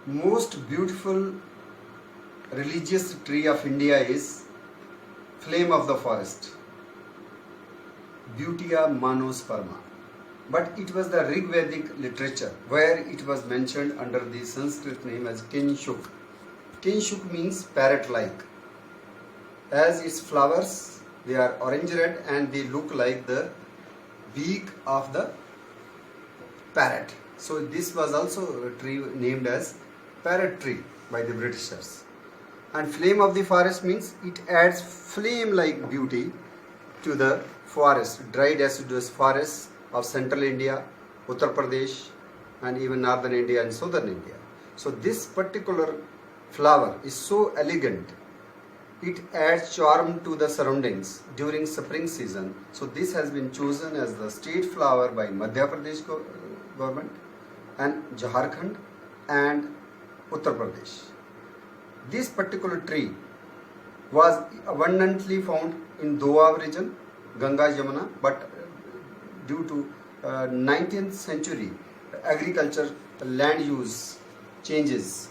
Most beautiful religious tree of India is flame of the forest, Butea manosperma. But it was the Rig Vedic literature where it was mentioned under the Sanskrit name as Kinshuk. Kinshuk means parrot-like. As its flowers, they are orange red and they look like the beak of the parrot. So this was also a tree named as parrot tree by the Britishers. And flame of the forest means it adds flame-like beauty to the forest, dry deciduous forests of central India, Uttar Pradesh, and even northern India and southern India. So this particular flower is so elegant. It adds charm to the surroundings during spring season. So this has been chosen as the state flower by Madhya Pradesh government and Jharkhand and Uttar Pradesh. This particular tree was abundantly found in Doab region, Ganga Yamuna, but due to 19th century agriculture land use changes,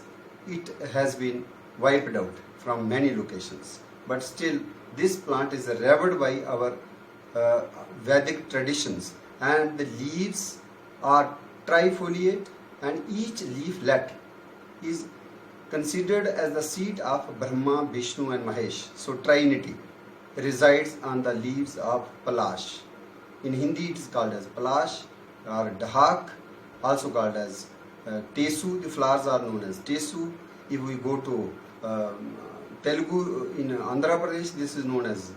it has been wiped out from many locations. But still, this plant is revered by our Vedic traditions, and the leaves are trifoliate, and each leaflet is considered as the seat of Brahma, Vishnu and Mahesh. So Trinity resides on the leaves of Palash. In Hindi it is called as Palash or Dahak, also called as Tesu. The flowers are known as Tesu. If we go to Telugu in Andhra Pradesh, this is known as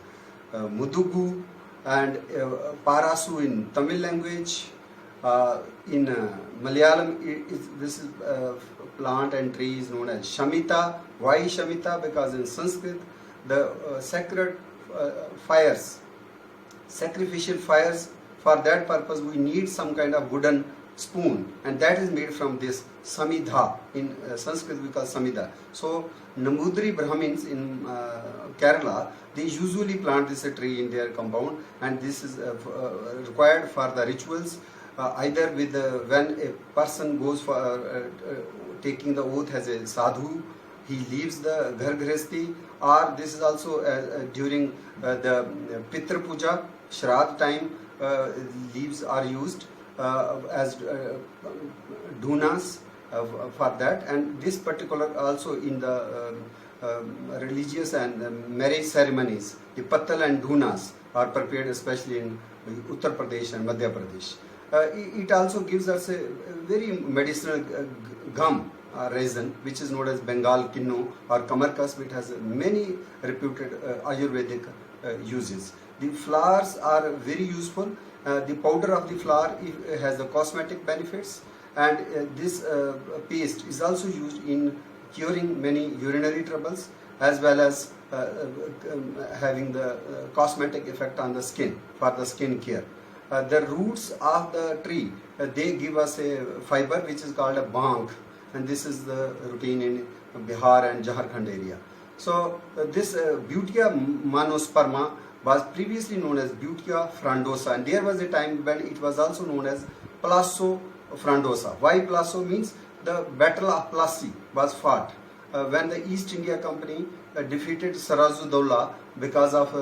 Mudugu, and Parasu in Tamil language. In Malayalam, this is plant and tree is known as Shamita. Why Shamita? Because in Sanskrit, the sacred fires, sacrificial fires, for that purpose we need some kind of wooden spoon, and that is made from this Samidha. In Sanskrit we call Samidha. So Nambudri Brahmins in Kerala, they usually plant this tree in their compound, and this is required for the rituals. Either with when a person goes for taking the oath as a sadhu, he leaves the Ghar Grihasthi, or this is also during the Pitra Puja, Shraddh time, leaves are used as dhunas for that. And this particular also in the religious and marriage ceremonies, the pattal and dhunas are prepared especially in Uttar Pradesh and Madhya Pradesh. It also gives us a very medicinal gum resin, which is known as Bengal Kinno or Kamarkas, which has many reputed Ayurvedic uses. The flowers are very useful. The powder of the flower has the cosmetic benefits, and this paste is also used in curing many urinary troubles, as well as having the cosmetic effect on the skin for the skin care. The roots of the tree, they give us a fiber which is called a bang, and this is the routine in Bihar and Jharkhand area. So this Butea manosperma was previously known as Butea frondosa, and there was a time when it was also known as Plasso frondosa. Why Plasso? Means the battle of Plassey was fought when the East India Company defeated Sirajuddaulah because of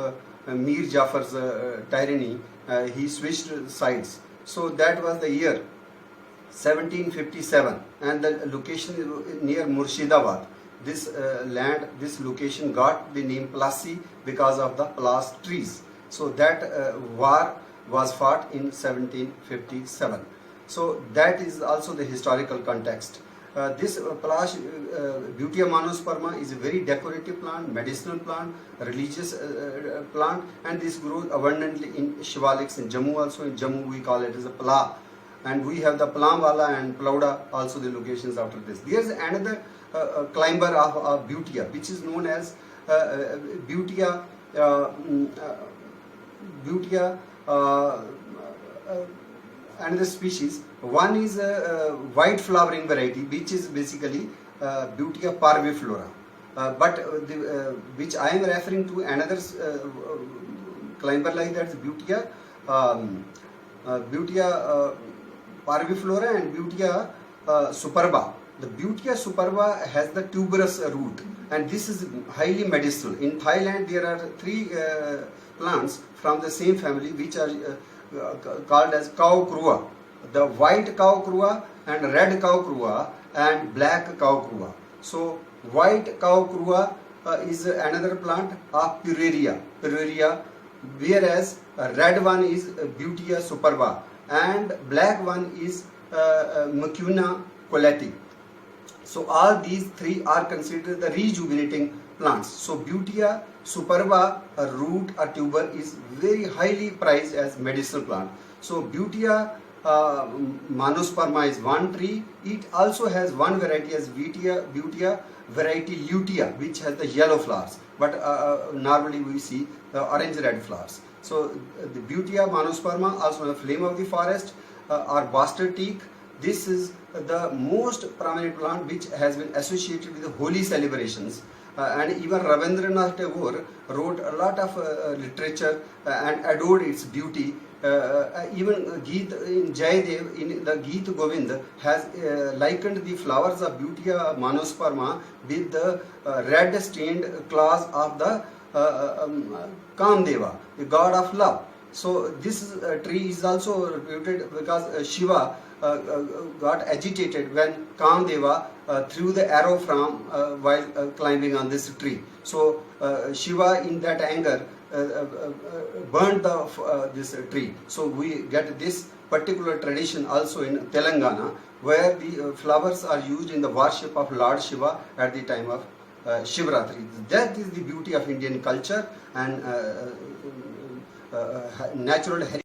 Mir Jafar's tyranny. He switched sides. So that was the year 1757, and the location is near Murshidabad. This land, this location got the name Plassey because of the Plass trees. So that war was fought in 1757. So that is also the historical context. This Plash Butea manosperma is a very decorative plant, medicinal plant, religious plant, and this grows abundantly in Shivaliks in Jammu also. In Jammu we call it as a Pala, and we have the Palamwala and Plauda also the locations after this. There is another climber of Butea, which is known as Butea another species. One is a white flowering variety, which is basically Butea parviflora. Which I am referring to another climber like that is Butea parviflora and Butea superba, The Butea superba has the tuberous root, and this is highly medicinal. In Thailand, there are three plants from the same family which are called as cow krua. The white cow krua and red cow krua and black cow krua. So white cow krua is another plant of Pureria, whereas red one is Butea superba and black one is Mucuna colati. So all these three are considered the rejuvenating plants. So Butea superba, a root or tuber, is very highly prized as medicinal plant. So Butea Monosperma is one tree. It also has one variety as Butea variety lutea, which has the yellow flowers, but normally we see the orange red flowers. So the Butea Monosperma, also the flame of the forest or bastard teak. This is the most prominent plant which has been associated with the holy celebrations. And even Rabindranath Tagore wrote a lot of literature and adored its beauty. Even Geet in Jayadev in the Geet Govind has likened the flowers of Butea Monosperma with the red stained claws of the Kamdeva, the god of love. So this tree is also reputed because Shiva got agitated when Kamdeva threw the arrow from while climbing on this tree. So Shiva in that anger burned this tree. So we get this particular tradition also in Telangana, where the flowers are used in the worship of Lord Shiva at the time of Shivratri. That is the beauty of Indian culture and natural heritage.